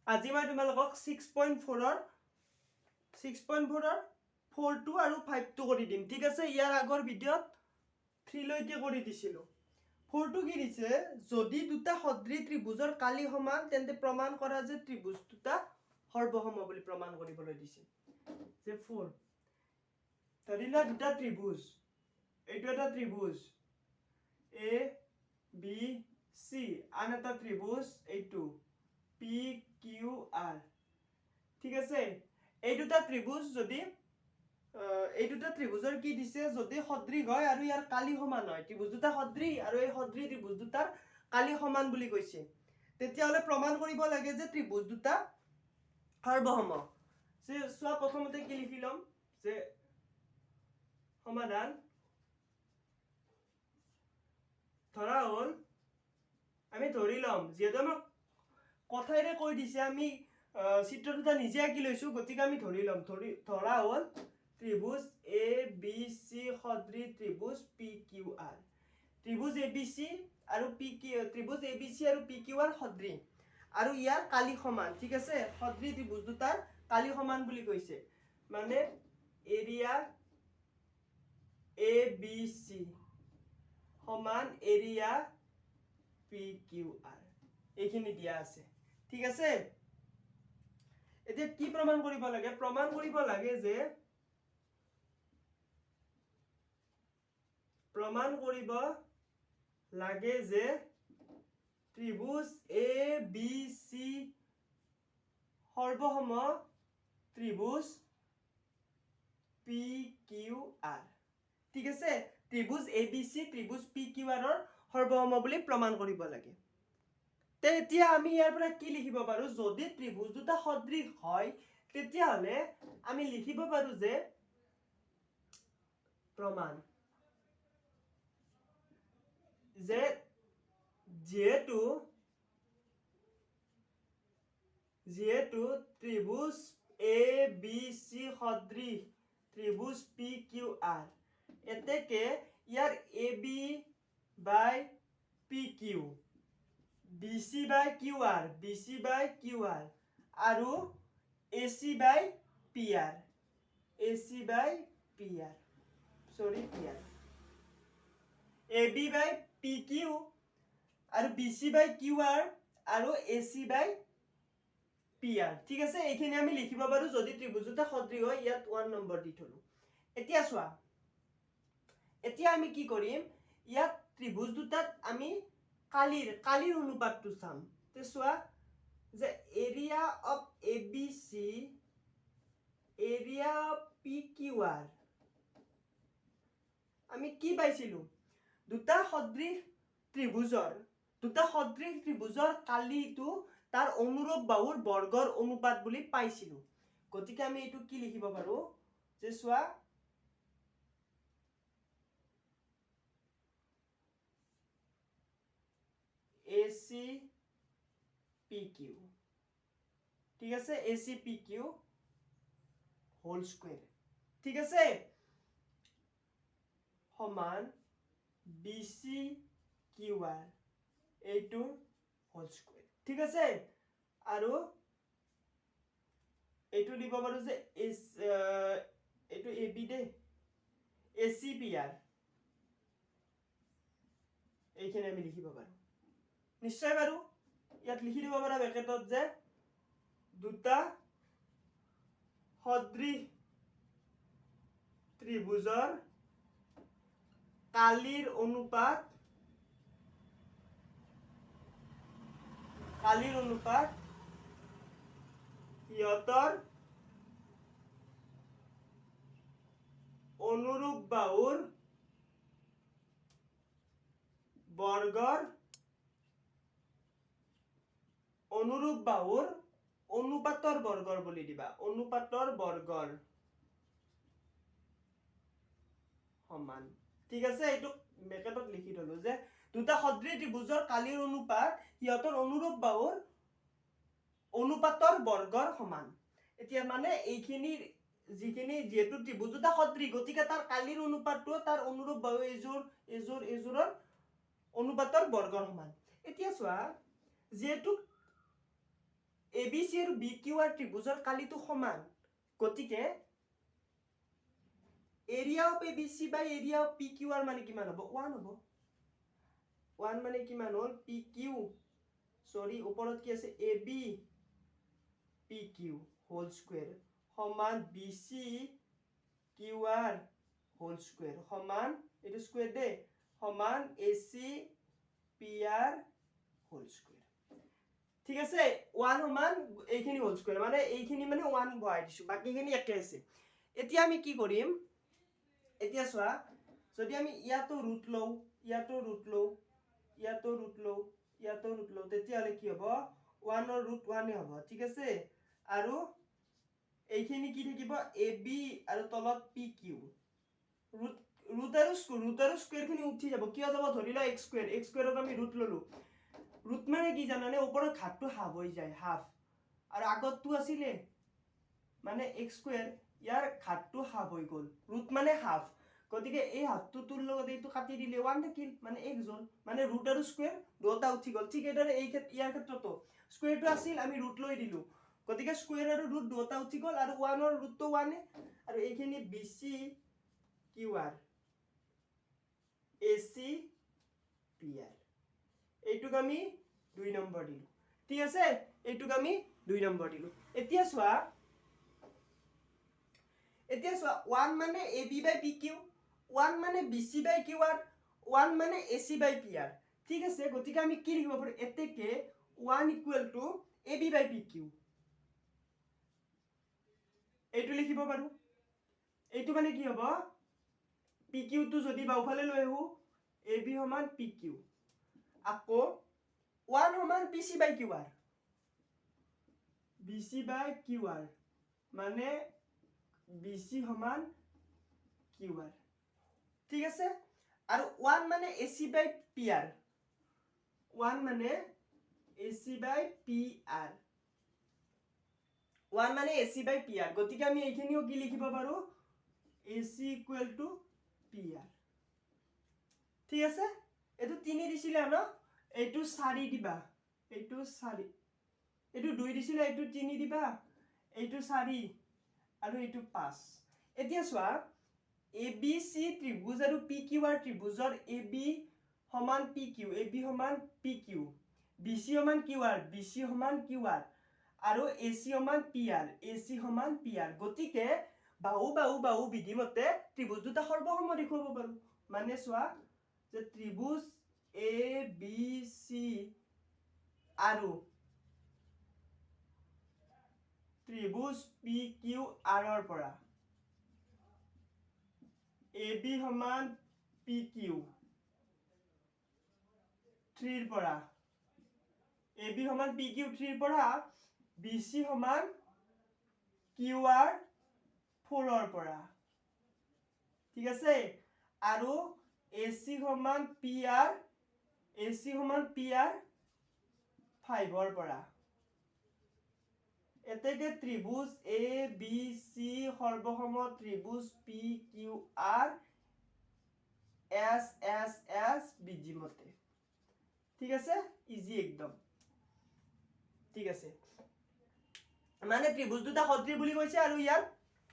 আজি মই তোমালোকক 6.4 ৰ 4 আৰু 5 কৰি দিম ঠিক আছে ইয়াৰ আগৰ ভিডিঅ'ত 3 লৈকে কৰি দিছিলো 4 কি দিছে যদি দুটা সদৃশ ত্ৰিভুজৰ কালি সমান তেন্তে প্ৰমাণ কৰা যে ত্ৰিভুজ দুটা সৰ্বসম বুলি প্ৰমাণ কৰিবলৈ দিছে যে 4 ধৰিলা দুটা ত্ৰিভুজ এইটো এটা ত্ৰিভুজ A B C আন এটা ত্ৰিভুজ এইটো P Q R ঠিক আছে এই দুটা ত্ৰিভুজ যদি এই দুটা ত্ৰিভুজৰ কি দিছে যদি সদৃশ হয় আৰু ইয়াৰ কালি সমান হয় ত্ৰিভুজ দুটা সদৃশ আৰু এই সদৃশ ত্ৰিভুজ দুটাৰ কালি সমান বুলি কৈছে তেতিয়াহলে প্ৰমাণ কৰিব লাগে যে ত্ৰিভুজ দুটা সৰ্বসম যে সোৱা প্ৰথমতে কি লিখি লম যে সমাধান ধৰা হল আমি ধৰি লম যেহেতু আমাক কথাইৰে কৈ দিছে আমি চিত্ৰ দুটা নিজে আঁকি লৈছো গতিকে আমি ধৰি লম ধৰা হল ত্ৰিভুজ A B C সদৃশ ত্ৰিভুজ P Q R ত্ৰিভুজ ABC আৰু ত্ৰিভুজ ABC আৰু P Q R সদৃশ আৰু ইয়াৰ কালি সমান ঠিক আছে সদৃশ ত্ৰিভুজ দুটাৰ কালি সমান বুলি কৈছে মানে এৰিয়া ABC সমান এৰিয়া PQR এইখিনি দিয়া আছে ঠিক আছে এতিয়া কি প্ৰমাণ কৰিব লাগে যে ত্ৰিভুজ ABC সৰ্বসম ত্ৰিভুজ PQR ঠিক আছে ত্ৰিভুজ ABC ত্ৰিভুজ PQR ৰ সৰ্বসম বুলি প্ৰমাণ কৰিব লাগে তে এতিয়া আমি ইয়াৰ পৰা কি লিখিব পাৰো যদি ত্ৰিভুজ দুটা সদৃশ হয় তেতিয়াহলে আমি লিখিব পাৰো যে প্ৰমাণ যে যেহেতু ত্ৰিভুজ ABC সদৃশ ত্ৰিভুজ PQR এতেকে ইয়াৰ AB by PQ BC by QR আৰু AC by PR AB by PQ আৰু BC by QR আৰু AC by PR ঠিক আছে এইখিনি আমি লিখিব পাৰো যদি ত্ৰিভুজ দুটা সদৃশ হয় ইয়াত 1 নম্বৰ দি থলো এতিয়া চোৱা এতিয়া আমি কি কৰিম ইয়াত ত্ৰিভুজ দুটাত আমি কালিৰ অনুপাতটো চাম তে চোৱা যে area of ABC area of PQR আমি কি পাইছিলো দুটা সদৃশ ত্ৰিভুজৰ কালিটো তাৰ অনুৰূপ বাহুৰ বৰ্গৰ অনুপাত বুলি পাইছিলো গতিকে আমি এইটো কি লিখিব পাৰো যে চোৱা AC PQ ঠিক আছে AC PQ হোল স্কয়ার ঠিক আছে সমান BC QR এইটো হোল স্কয়ার ঠিক আছে আৰু এইটো দিব পাৰো যে এইটো AB দে AC PR এইখিনি আমি লিখিব পাৰো নিশ্চয় পাৰো ইয়াত লিখি দিব পাৰা ব্ৰেকেটত যে দুটা সদৃশ ত্ৰিভুজৰ কালিৰ অনুপাত ইহঁতৰ অনুৰূপ বাহুৰ অনুপাতৰ বৰ্গৰ বুলি দিবা অনুপাতৰ বৰ্গৰ সমান ঠিক আছে এইটো ব্ৰেকেটত লিখি থলো যে দুটা সদৃশ ত্ৰিভুজৰ কালিৰ অনুপাত ইহঁতৰ অনুৰূপ বাহুৰ অনুপাতৰ বৰ্গৰ সমান এতিয়া মানে এইখিনি যেহেতু ত্ৰিভুজ দুটা সদৃশ গতিকে তাৰ কালিৰ অনুপাতটো তাৰ অনুৰূপ বাহু এইযোৰৰ অনুপাতৰ বৰ্গৰ সমান এতিয়া চোৱা যেহেতু ABC আৰু BQR ত্ৰিভুজৰ কালিটো সমান গতিকে area of ABC by area of PQR মানে কিমান হ'ব 1 হ'ব 1 মানে কিমান হ'ল PQ সৰি ওপৰত কি আছে AB PQ হোল স্কয়াৰ সমান BC QR হোল স্কয়াৰ সমান এটো স্কয়াৰ দে সমান AC PR হোল স্কয়াৰ ঠিক আছে 1 সমান এইখিনি হোল স্কয়াৰ মানে এইখিনি মানে 1 বহাই দিছো বাকিখিনি একে আছে এতিয়া আমি কি কৰিম এতিয়া সোয়া যদি আমি ইয়াতো ৰুট লও ইয়াতো ৰুট লও ইয়াতো ৰুট লও ইয়াতো ৰুট লও তেতিয়া হলে কি হ'ব 1 ৰ ৰুট 1 এ হ'ব ঠিক আছে আৰু এইখিনি কি থাকিব AB আৰু তলত PQ ৰুট আৰু স্কয়াৰ খিনি উঠি যাব কিয় যাব ধৰিলা x স্কয়াৰত আমি ৰুট ললো ৰুট মানে কি জানানে ওপৰৰ ঘাতটো হাফ হৈ যায় হাফ আৰু আগতটো আছিল মানে x স্কয়াৰ ইয়াৰ ঘাতটো হাফ হৈ গল ৰুট মানে হাফ গতিকে এই হাফটো তুৰ লগত এইটো কাটি দিলে 1 থাকিল মানে x হ'ল মানে ৰুট আৰু স্কয়াৰ দুটা উঠি গল ঠিক এদৰে এই ইয়াৰ ক্ষেত্ৰতো স্কয়াৰটো আছিল আমি ৰুট লৈ দিলো গতিকে স্কয়াৰ আৰু ৰুট দুটা উঠি গল আৰু 1 ৰ ৰুটটো 1 আৰু এইখিনি BC QR AC PR এইটুক আমি 2 নম্বৰ দিলো ঠিক আছে এইটুক আমি 2 নম্বৰ দিলো এতিয়া সোয়া 1 মানে AB by PQ 1 মানে BC by QR 1 মানে AC by PR ঠিক আছে গতিকে আমি কি লিখিব পাৰো এতেকে 1 equal to AB by PQ এইটো লিখিব পাৰো এইটো মানে কি হ'ব PQ টো যদি বাওফালে লৈ আহো AB সমান PQ আকৌ 1 সমান BC by QR BC by QR মানে BC সমান QR ঠিক আছে আৰু 1 মানে AC by PR 1 মানে AC by PR 1 মানে AC by PR গতিকে আমি এইখিনিও কি লিখিব পাৰো AC equal to PR ঠিক আছে এটো 3 দিছিলে ন এইটো 4 দিবা এইটো 4 এইটো 2 দিছিলে এইটো 3 দিবা এইটো 4 আৰু এইটো 5 এতিয়া সোয়া ABC ত্ৰিভুজ আৰু PQR ত্ৰিভুজৰ AB সমান PQ AB সমান PQ BC সমান QR BC সমান QR আৰু AC সমান PR AC সমান PR গতিকে বাহু বিধি মতে ত্ৰিভুজ দুটা সৰ্বসম দেখুৱাব পাৰো মানে সোয়া যে ত্ৰিভুজ ABC আৰু ত্ৰিভুজ PQR ৰ পৰা AB সমান PQ 3 ৰ পৰা AB সমান PQ 3 ৰ পৰা BC সমান QR 4 ৰ পৰা ঠিক আছে আৰু AC সমান PR 5 ৰ পৰা এতেকে ত্ৰিভুজ ABC সৰ্বসম ত্ৰিভুজ PQR SSS BG মতে ঠিক আছে ইজি একদম ঠিক আছে মানে ত্ৰিভুজ দুটা সদৃশ বুলি কৈছে আৰু ইয়াৰ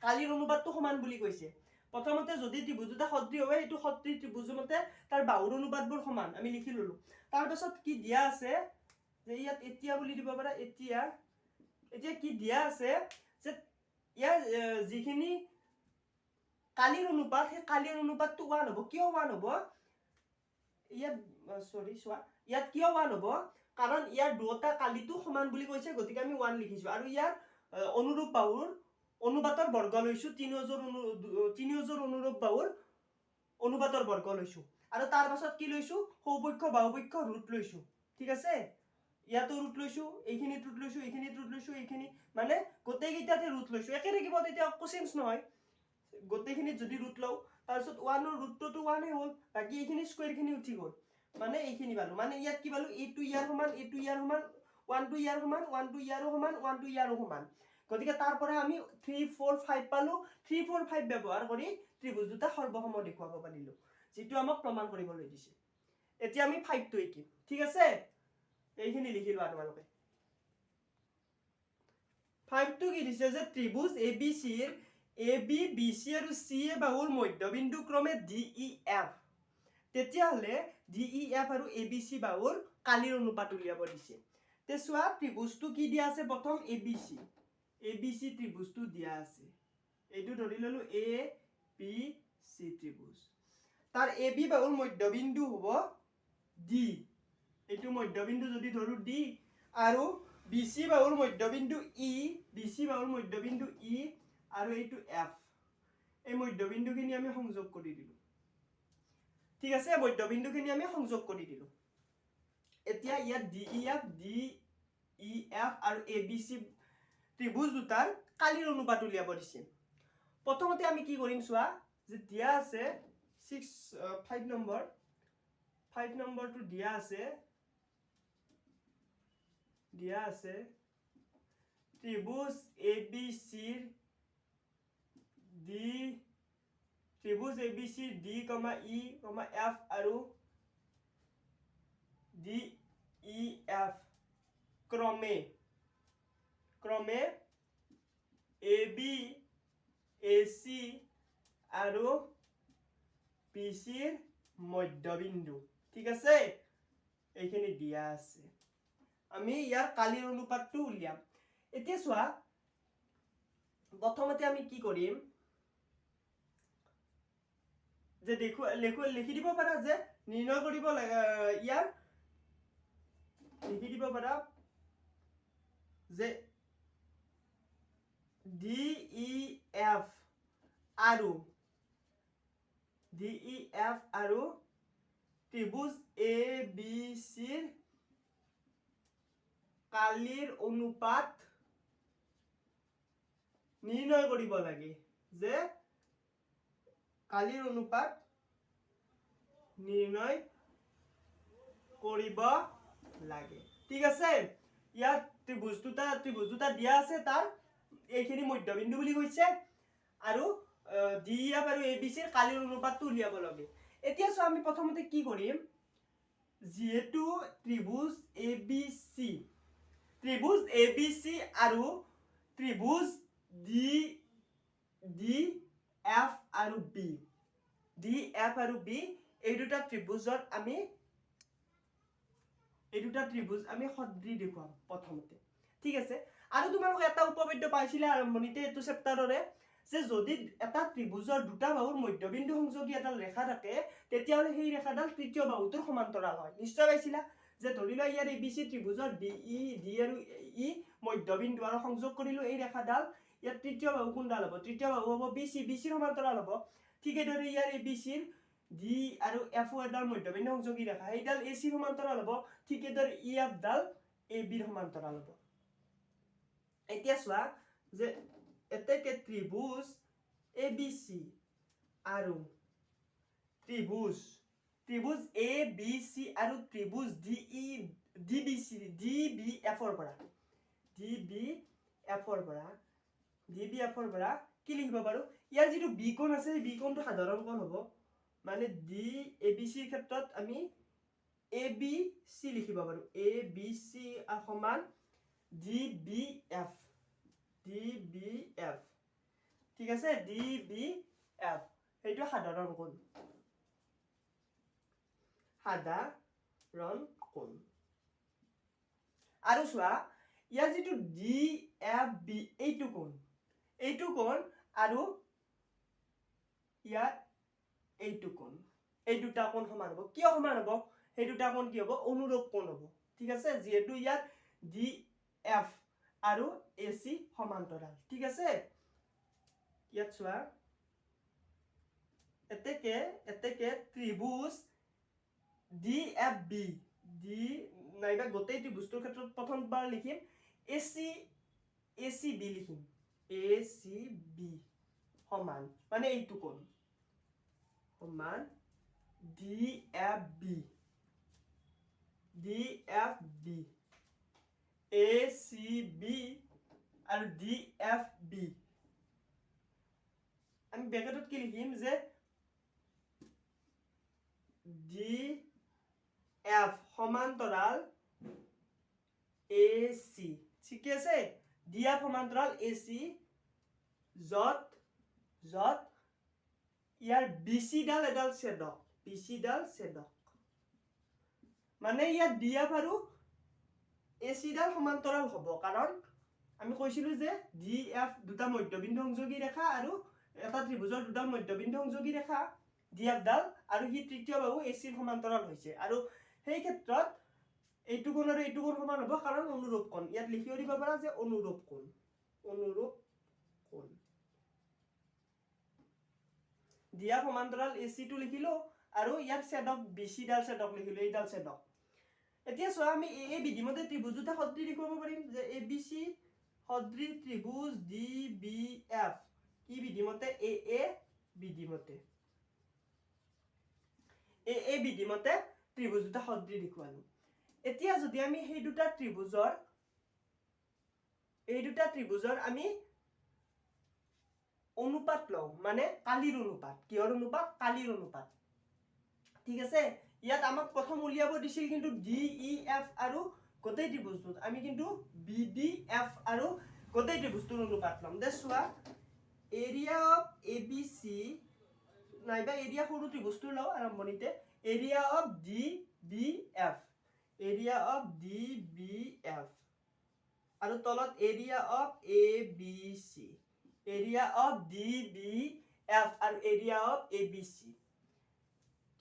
কালিৰ অনুপাতটো সমান বুলি কৈছে প্ৰথমতে যদি ত্ৰিভুজ দুটা সদৃশ হয় এটো সদৃশ ত্ৰিভুজ মতে তাৰ বাহুৰ অনুপাতবোৰ সমান আমি লিখি ললো তাৰ পাছত কি দিয়া আছে যে ইয়াত এতিয়া বুলি দিব পাৰা এতিয়া কি দিয়া আছে যে ইয়াৰ যিখিনি কালিৰ অনুপাত সেই কালিৰ অনুপাতটো 1 হ'ব কিয় 1 হ'ব ইয়াত সৰি সোয়া ইয়াত কিয় 1 হ'ব কাৰণ ইয়াৰ দুটা কালিটো সমান বুলি কৈছে গতিকে আমি 1 লিখিছো আৰু ইয়াৰ অনুৰূপ বাহুৰ অনুপাতৰ বৰ্গ লৈছো তিনিওজোৰ অনুৰূপ বাহুৰ অনুপাতৰ বৰ্গ লৈছো আৰু তাৰ পাছত কি লৈছো সৌপক্ষ বাহুপক্ষ ৰুট লৈছো ঠিক আছে ইয়াতো ৰুট লৈছো এইখিনিত ৰুট লৈছো এইখিনিত ৰুট লৈছো এইখিনি মানে গোটেই কিটাতে ৰুট লৈছো একে থাকিব তেতিয়া কোসিন্স নহয় গোটেইখিনিত যদি ৰুট লও তাৰ পাছত 1 ৰ ৰুটটো 1 এ হ'ল বাকি এইখিনি স্কয়াৰ খিনি উঠি গল মানে এইখিনি পালো মানে ইয়াত কি পালো এইটো ইয়াৰ সমান এইটো ইয়াৰ সমান 1 টো ইয়াৰ সমান 1 টো ইয়াৰো সমান 1 টো ইয়াৰো সমান গতিকে তাৰ পৰা আমি 3 4 5 পালো 3 4 5 ব্যৱহাৰ কৰি ত্ৰিভুজ দুটা সৰ্বসম দেখুৱাব পাৰিলো যেটো আমাক প্ৰমাণ কৰিবলৈ দিছে এতিয়া আমি 5 টো একিম ঠিক আছে এইখিনি লিখিলো আপোনালোকে 5 টো কি দিছে যে ত্ৰিভুজ ABC ৰ AB BC আৰু CA বাহুৰ মধ্যবিন্দু ক্ৰমে DEF তেতিয়া হলে DEF আৰু ABC বাহুৰ কালিৰ অনুপাত উলিয়াব দিছে তে সোৱা ত্ৰিভুজটো কি দিয়া আছে প্ৰথম ABC ত্ৰিভুজটো দিয়া আছে এইটো ধৰি ললো ABC ত্ৰিভুজ তাৰ AB বাহুৰ মধ্যবিন্দু হ'ব D এইটো মধ্যবিন্দু যদি ধৰো D আৰু BC বাহুৰ মধ্যবিন্দু E আৰু এইটো F এই মধ্যবিন্দুখিনি আমি সংযোগ কৰি দিলো ঠিক আছে মধ্যবিন্দুখিনি আমি সংযোগ কৰি দিলো এতিয়া ইয়াত DEF আৰু ABC ত্ৰিভুজ দুটাৰ কালিৰ অনুপাত উলিয়াব দিছে প্ৰথমতে আমি কি কৰিম চোৱা যে দিয়া আছে 5 নম্বৰটো দিয়া আছে ত্ৰিভুজ ABC ৰ D, E, F আৰু DEF ক্ৰমে AB AC আৰু BC ৰ মধ্যবিন্দু ঠিক আছে এইখিনি দিয়া আছে আমি ইয়াৰ কালিৰ অনুপাতটো উলিয়াম এতিয়া চোৱা প্ৰথমতে আমি কি কৰিম যে লিখি দিব পাৰা যে নিৰ্ণয় কৰিব ইয়াৰ লিখি দিব পাৰা যে DEF আৰু ত্ৰিভুজ ABC ৰ কালিৰ অনুপাত নিৰ্ণয় কৰিব লাগে যে কালিৰ অনুপাত নিৰ্ণয় কৰিব লাগে ঠিক আছে ইয়াত ত্ৰিভুজ দুটা দিয়া আছে তাৰ এইখিনি মধ্যবিন্দু বুলি কৈছে আৰু DEF আৰু ABC ৰ কালিৰ অনুপাতটো উলিয়াব লাগে এতিয়া চোৱা আমি প্ৰথমতে কি কৰিম যেহেতু ত্ৰিভুজ ABC আৰু ত্ৰিভুজ DEF আৰু B এই দুটা ত্ৰিভুজত আমি সদৃশ দেখুৱাম প্ৰথমতে ঠিক আছে আৰু তোমালোকে এটা উপপাদ্য পাইছিলা আৰম্ভণিতে এইটো চেপ্টাৰৰে যে যদি এটা ত্ৰিভুজৰ দুটা বাহুৰ মধ্যবিন্দু সংযোগী এটা ৰেখা থাকে তেতিয়া হলে সেই ৰেখাডাল তৃতীয় বাহুটোৰ সমান্তৰাল হয় নিশ্চয় পাইছিলা যে ধৰি লোৱা ইয়াৰ ABC ত্ৰিভুজৰ D আৰু E মধ্যবিন্দু আৰু সংযোগ কৰিলো এই ৰেখাডাল ইয়াৰ তৃতীয় বাহু কোনডাল হ'ব তৃতীয় বাহু হ'ব BC সমান্তৰাল হ'ব ঠিক এইদৰে ইয়াৰ ABC ৰ D আৰু F এডাল মধ্যবিন্দু সংযোগী ৰেখা এইডাল AC সমান্তৰাল হ'ব ঠিক এইদৰে EF ডাল AB সমান্তৰাল হ'ব এতিয়া চোৱা যে এতেকে ত্ৰিভুজ ABC আৰু ত্ৰিভুজ ABC আৰু ত্ৰিভুজ DBF ৰ পৰা কি লিখিব পাৰো ইয়াৰ যিটো B কোণ আছে এই B কোণটো সাধাৰণ কোণ হ'ব মানে ABC ৰ ক্ষেত্ৰত আমি ABC লিখিব পাৰো ABC সমান DBF ঠিক আছে DBF এইটো সাধাৰণ কোণ আৰু চোৱা ইয়াৰ যিটো DFB এইটো কোণ আৰু ইয়াৰ এইটো কোণ এই দুটা কোণ সমান হ'ব কিয় সমান হ'ব সেই দুটা কোণ কি হ'ব অনুৰূপ কোণ হ'ব ঠিক আছে যেহেতু ইয়াৰ DF আৰু AC সমান্তৰাল ঠিক আছে ইয়াত চোৱা এতেকে ত্ৰিভুজ DFB নাইবা গোটেই ত্ৰিভুজটোৰ ক্ষেত্ৰত প্ৰথমবাৰ লিখিম ACB লিখিম ACB সমান মানে এইটো কোণ সমান DFB ACB আৰু DFB আমি ব্ৰেকেটত কি লিখিম যে DF সমান্তৰাল AC ঠিক আছে DF সমান্তৰাল AC যত ইয়াৰ BC ডাল এডাল ছেদক BC ডাল ছেদক মানে ইয়াত DF আৰু AC ডাল সমান্তৰাল হ'ব কাৰণ আমি কৈছিলো যে DF দুটা মধ্যবিন্দু সংযোগী ৰেখা আৰু এটা ত্ৰিভুজৰ দুটা মধ্যবিন্দু সংযোগী ৰেখা DF ডাল আৰু হি তৃতীয় বাহু AC ৰ সমান্তৰাল হৈছে আৰু সেই ক্ষেত্ৰত এইটো কোণ আৰু এইটো কোণ সমান হ'ব কাৰণ অনুৰূপ কোণ ইয়াত লিখিও দিব পাৰা যে অনুৰূপ কোণ DF সমান্তৰাল AC টো লিখিলো আৰু ইয়াৰ ছেদক BC ডাল ছেদক লিখিলো এই ডাল ছেদক এতিয়া চোৱা আমি এই বিধিমতে ত্ৰিভুজ দুটা সদৃশ দেখুৱাব পাৰিম যে ABC সদৃশ ত্ৰিভুজ DBF কি বিধিমতে AA বিধিমতে AA বিধিমতে ত্ৰিভুজ দুটা সদৃশ দেখুৱালো এতিয়া যদি আমি এই দুটা ত্ৰিভুজৰ আমি অনুপাত লওঁ মানে কালিৰ অনুপাত কিহৰ অনুপাত কালিৰ অনুপাত ঠিক আছে ইয়াত আমাক প্ৰথম উলিয়াব দিছিল কিন্তু DEF আৰু গোটেই ত্ৰিভুজটোত আমি কিন্তু BDF আৰু গোটেই ত্ৰিভুজটোৰ অনুপাত লম দে চোৱা এৰিয়া অফ ABC নাইবা এৰিয়া সৰু ত্ৰিভুজটো লওঁ আৰম্ভণিতে এৰিয়া অফ DBF আৰু তলত area of ABC area of DBF আৰু এৰিয়া অফ ABC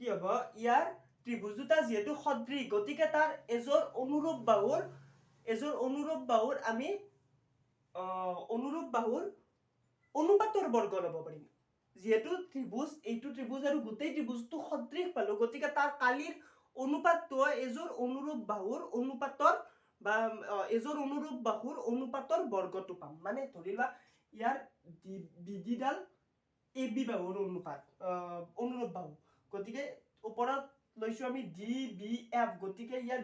কি হ'ব ইয়াৰ ত্ৰিভুজ দুটা যেহেতু সদৃশ গতিকে তাৰ এজোৰ অনুৰূপ বাহুৰ আমি অনুৰূপ বাহুৰ অনুপাতৰ বৰ্গ ল'ব পাৰিম যেহেতু ত্ৰিভুজ এইটো ত্ৰিভুজ আৰু গোটেই ত্ৰিভুজটো সদৃশ পালো গতিকে তাৰ কালিৰ অনুপাতটো এজোৰ অনুৰূপ বাহুৰ অনুপাতৰ বা এজোৰ অনুৰূপ বাহুৰ অনুপাতৰ বৰ্গটো পাম মানে ধৰি লোৱা ইয়াৰ BD ডাল AB বাহুৰ অনুপাত অনুৰূপ বাহু গতিকে ওপৰত লৈছো আমি DBF গতিকে ইয়াৰ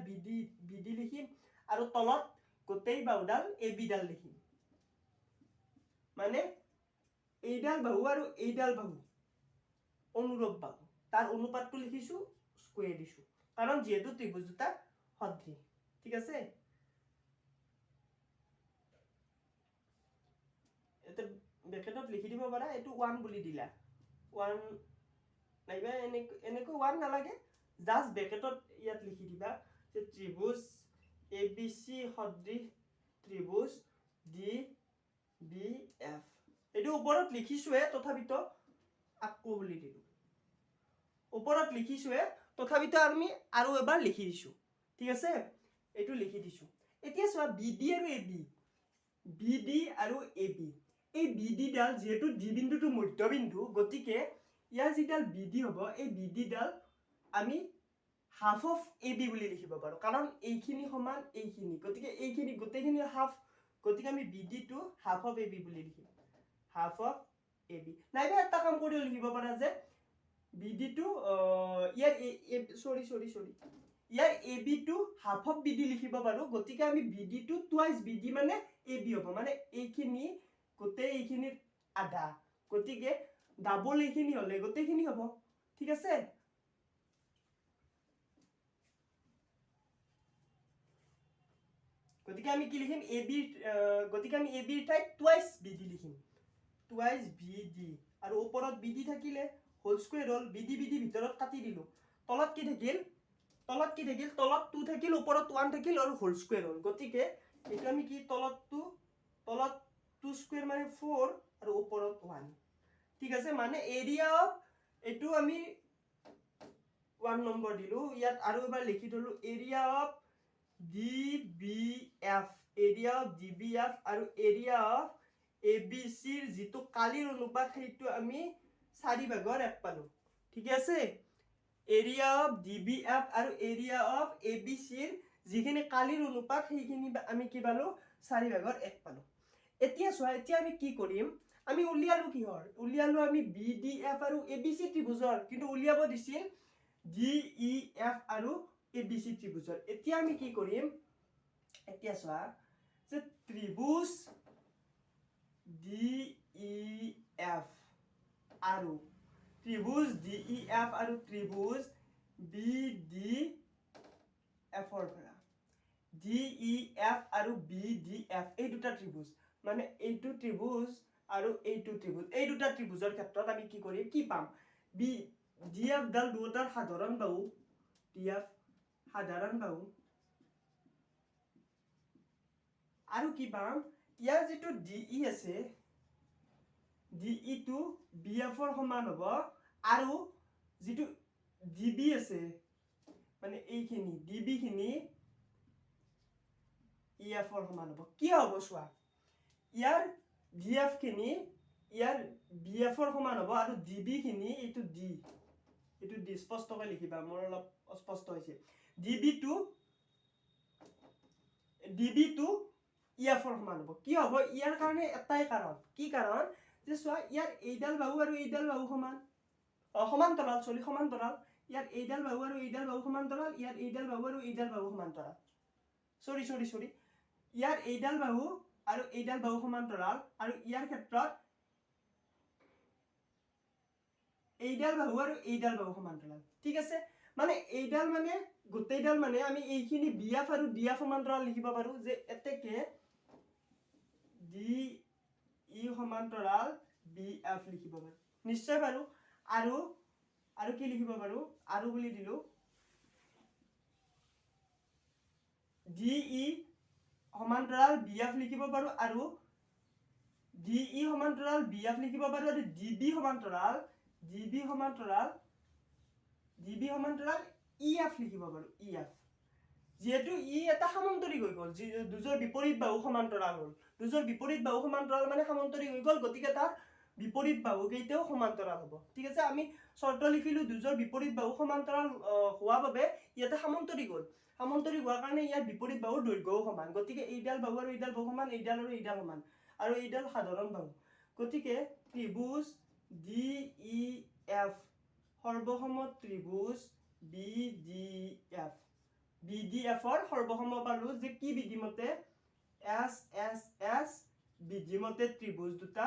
BD লিখিম আৰু তলত গোটেই বাহুডাল AB ডাল লিখিম মানে এইডাল বাহু আৰু এইডাল বাহু অনুৰূপ বাহু তাৰ অনুপাতটো লিখিছো স্কয়াৰ দিছো কাৰণ যেহেতু ত্ৰিভুজ দুটা সদৃশ ঠিক আছে এতে ব্ৰেকেটত লিখি দিব পাৰা এটো 1 বুলি দিলা 1 নাইবা এনেকৈ 1 নালাগে জাস্ট ব্ৰেকেটত ইয়াত লিখি দিবা যে ত্ৰিভুজ ABC সদৃশ ত্ৰিভুজ DBF এটো ওপৰত লিখিছোৱে তথাপিতো আকো বুলি দিলো ওপৰত লিখিছোৱে তথাপিতো আমি আৰু এবাৰ লিখি দিছো ঠিক আছে এটো লিখি দিছো এতিয়া চোৱা BD আৰু AB এই BD ডাল যেহেতু D বিন্দুটো মধ্যবিন্দু গতিকে ইয়াৰ যিডাল BD হ'ব এই BD ডাল আমি হাফ অফ AB বুলি লিখিব পাৰো কাৰণ এইখিনি সমান এইখিনি গতিকে এইখিনি গোটেইখিনি হাফ গতিকে আমি BD টো হাফ অফ AB বুলি লিখিম হাফ অফ AB নাইবা এটা কাম কৰি লিখিব পাৰা যে BD টো ইয়াৰ সৰি ইয়াৰ AB টো হাফ অফ BD লিখিব পাৰো গতিকে আমি BD টো টুৱাইস BD মানে AB হ'ব মানে এইখিনি গোটেই এইখিনিৰ আধা গতিকে ডাবল এইখিনি হলে গোটেইখিনি হ'ব ঠিক আছে গতিকে আমি কি লিখিম গতিকে আমি AB ৰ ঠাইত টুৱাইস BD লিখিম টুৱাইস BD আৰু ওপৰত BD থাকিলে হোল স্কয়াৰ হল BD ভিতৰত কাটি দিলো তলত কি থাকিল তলত 2 থাকিল ওপৰত 1 থাকিল আৰু হোল স্কয়াৰ হল গতিকে এটো আমি কি তলত 2 স্কয়াৰ মানে 4 আৰু ওপৰত 1 ঠিক আছে মানে এৰিয়া অফ এটো আমি 1 নম্বৰ দিলো ইয়াত আৰু এবাৰ লিখি থলো এৰিয়া অফ DBF আৰু এৰিয়া অফ ABC ৰ যিটো কালিৰ অনুপাত সেইটো আমি 4 ভাগৰ 1 পালো ঠিক আছে এৰিয়া অফ DBF আৰু এৰিয়া অফ ABC ৰ যিখিনি কালিৰ অনুপাত সেইখিনি আমি কি পালো 4 ভাগৰ 1 পালো এতিয়া চোৱা এতিয়া আমি কি কৰিম আমি উলিয়ালো আমি BDF আৰু ABC ত্ৰিভুজৰ কিন্তু উলিয়াব দিছিল DEF আৰু ABC ত্ৰিভুজৰ এতিয়া আমি কি কৰিম এতিয়া চোৱা যে ত্ৰিভুজ DEF আৰু ত্ৰিভুজ DEF আৰু ত্ৰিভুজ BDF ৰ পৰা DEF আৰু BDF এই দুটা ত্ৰিভুজ মানে এইটো ত্ৰিভুজ আৰু এইটো ত্ৰিভুজ এই দুটা ত্ৰিভুজৰ ক্ষেত্ৰত আমি কি কৰিম কি পাম DF ডাল দুটাৰ সাধাৰণ বাহু DF সাধাৰণ বাহু আৰু কি পাম ইয়াৰ যেটো DE আছে DE টো BF ৰ সমান হ'ব আৰু যেটো DB আছে মানে এইখিনি DB খিনি EF ৰ সমান হ'ব কি হ'ব চোৱা ইয়াৰ DF খিনি ইয়াৰ BF ৰ সমান হ'ব আৰু DB খিনি এইটো D স্পষ্টকৈ লিখিবা মোৰ অলপ অস্পষ্ট হৈছে DB টো EF ৰ সমান হ'ব কি হ'ব ইয়াৰ কাৰণে এটাই কাৰণ কি কাৰণ যে চোৱা ইয়াৰ এইডাল বাহু আৰু এইডাল বাহু সমান সমান্তৰাল সমান্তৰাল ইয়াৰ এইডাল বাহু আৰু এইডাল বাহু সমান্তৰাল ইয়াৰ এইডাল বাহু আৰু এইডাল বাহু সমান্তৰাল সৰি ইয়াৰ এইডাল বাহু আৰু এইডাল বাহু সমান্তৰাল আৰু ইয়াৰ ক্ষেত্ৰত এইডাল বাহু আৰু এইডাল বাহু সমান্তৰাল ঠিক আছে মানে এইডাল মানে গোটেইডাল মানে আমি এইখিনি BF আৰু DF সমান্তৰাল লিখিব পাৰো যে এতেকে DE সমান্তৰাল BF লিখিব পাৰো নিশ্চয় পাৰো আৰু কি লিখিব পাৰো আৰু বুলি দিলো DE সমান্তৰাল BF লিখিব পাৰো আৰু DE সমান্তৰাল BF লিখিব পাৰো আৰু DB সমান্তৰাল EF লিখিব পাৰো EF যেহেতু ই এটা সামান্তৰিক হৈ গল দুজৰ বিপৰীত বাহু সমান্তৰাল হল দুজৰ বিপৰীত বাহু সমান্তৰাল মানে সামান্তৰিক হৈ গল গতিকে তাৰ বিপৰীত বাহু কেইটাও সমান্তৰাল হ'ব ঠিক আছে আমি শৰ্ত লিখিলো দুজৰ বিপৰীত বাহু সমান্তৰাল হোৱা বাবে ইয়াতে সামান্তৰিক হল সামান্তৰিক হোৱাৰ কাৰণে ইয়াৰ বিপৰীত বাহুৰ দৈৰ্ঘ্যও সমান গতিকে এইডাল বাহু আৰু এইডাল বাহু সমান এইডাল আৰু এইডাল সমান আৰু এইডাল সাধাৰণ বাহু গতিকে ত্ৰিভুজ DEF সৰ্বসম ত্ৰিভুজ BDF ৰ সৰ্বসম পালো যে কি বিধিমতে SSS বিধিমতে ত্ৰিভুজ দুটা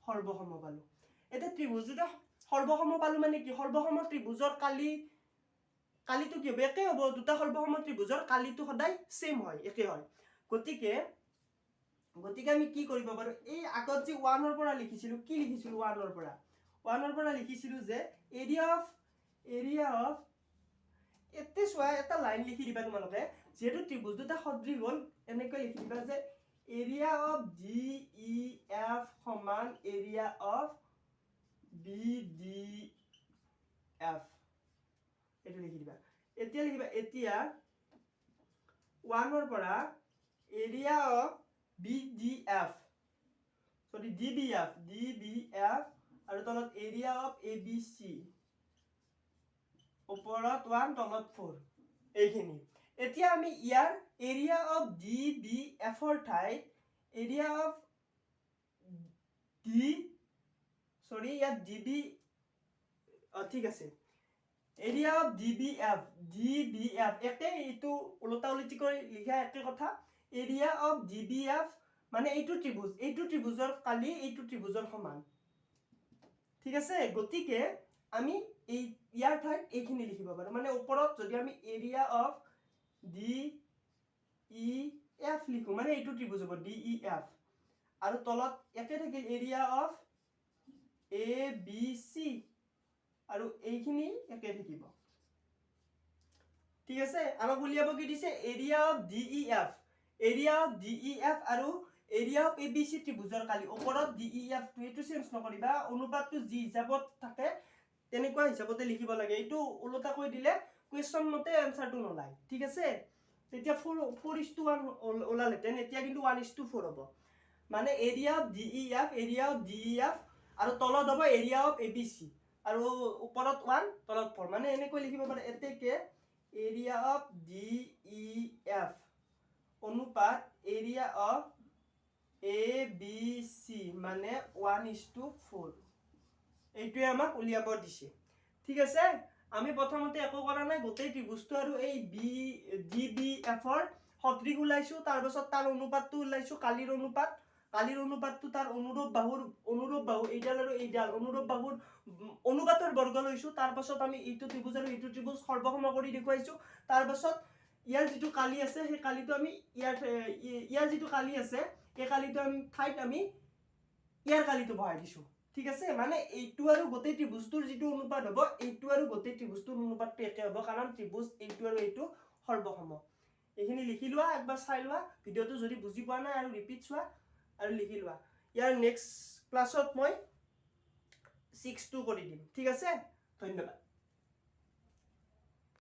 সৰ্বসম পালো এটা ত্ৰিভুজ দুটা সৰ্বসম পালো মানে কি সৰ্বসম ত্ৰিভুজৰ কালিটো কি হ'ব একে হ'ব দুটা সৰ্বসম ত্ৰিভুজৰ কালিটো সদায় সেম হয় একে হয় গতিকে আমি কি কৰিব পাৰো এই আগত যে 1 ৰ পৰা লিখিছিলো কি লিখিছিলো 1 ৰ পৰা লিখিছিলো যে এৰিয়া অফ এতে সোয়া এটা লাইন লিখি দিবা তোমালোকে যেটো ত্ৰিভুজ দুটা সদৃশ হল এনেকৈ লিখি দিবা যে এৰিয়া অফ DEF সমান এৰিয়া অফ BDF এটো লিখি দিবা এতিয়া লিখিবা এতিয়া 1 ৰ পৰা এৰিয়া অফ BDF সৰি DBF আৰু তলত এৰিয়া অফ ABC ওপৰত 1 তলত 4 এইখিনি এতিয়া আমি ইয়াৰ এৰিয়া অফ DBF ৰ ঠাইত এৰিয়া অফ ইয়াত DB ঠিক আছে এৰিয়া অফ DBF একে এইটো উলটা উলটি কৰি লিখা একে কথা এৰিয়া অফ DBF মানে এইটো ত্ৰিভুজৰ কালি এইটো ত্ৰিভুজৰ সমান ঠিক আছে গতিকে আমি এই ইয়াৰ ঠাইত এইখিনি লিখিব পাৰো মানে ওপৰত যদি আমি এৰিয়া অফ DEF লিখো মানে এইটো ত্ৰিভুজ হ'ব DEF আৰু তলত একে থাকিল এৰিয়া অফ ABC আৰু এইখিনি একে থাকিব ঠিক আছে আমাক উলিয়াব কি দিছে এৰিয়া অফ DEF আৰু এৰিয়া অফ ABC ত্ৰিভুজৰ কালি ওপৰত DEF টো এটো চেঞ্জ নকৰিবা অনুপাতটো যি হিচাপত থাকে তেনেকুৱা হিচাপতে লিখিব লাগে এইটো উলটা কৈ দিলে কোৱেশ্চন মতে আনসাৰটো নলাই ঠিক আছে তেতিয়া 4:1 ওলালেতেন এতিয়া কিন্তু 1:4 হ'ব মানে এৰিয়া অফ DEF আৰু তলত হ'ব এৰিয়া অফ ABC আৰু ওপৰত 1 তলত 4 মানে এনেকৈ লিখিব পাৰে এতেকে এৰিয়া অফ DEF অনুপাত এৰিয়া অফ ABC মানে 1:4 এইটোৱে আমাক উলিয়াব দিছে ঠিক আছে আমি প্ৰথমতে একো কৰা নাই গোটেই ত্ৰিভুজটো আৰু এই DBF ৰ সদৃশ ওলাইছো তাৰ পাছত তাৰ অনুপাতটো ওলাইছো কালিৰ অনুপাতটো তাৰ অনুৰূপ বাহু এইডাল আৰু এইডাল অনুৰূপ বাহুৰ অনুপাতৰ বৰ্গ লৈছো তাৰ পাছত আমি এইটো ত্ৰিভুজ আৰু এইটো ত্ৰিভুজ সৰ্বসম কৰি দেখুৱাইছো তাৰ পাছত ইয়াৰ যিটো কালি আছে সেই কালিটো আমি ইয়াৰ যিটো কালি আছে এই কালিটো আমি ঠাইত আমি ইয়াৰ কালিটো বহাই দিছো ঠিক আছে মানে এইটো আৰু গোটেই ত্ৰিভুজটোৰ যিটো অনুপাত হ'ব এইটো আৰু গোটেই ত্ৰিভুজটোৰ অনুপাতটো একে হ'ব কাৰণ ত্ৰিভুজ এইটো আৰু এইটো সৰ্বসম এইখিনি লিখি লোৱা একবাৰ চাই লোৱা ভিডিওটো যদি বুজি পোৱা নাই আৰু ৰিপিট চোৱা আৰু লিখি লোৱা ইয়াৰ নেক্সট ক্লাছত মই 6 2 কৰি দিম ঠিক আছে ধন্যবাদ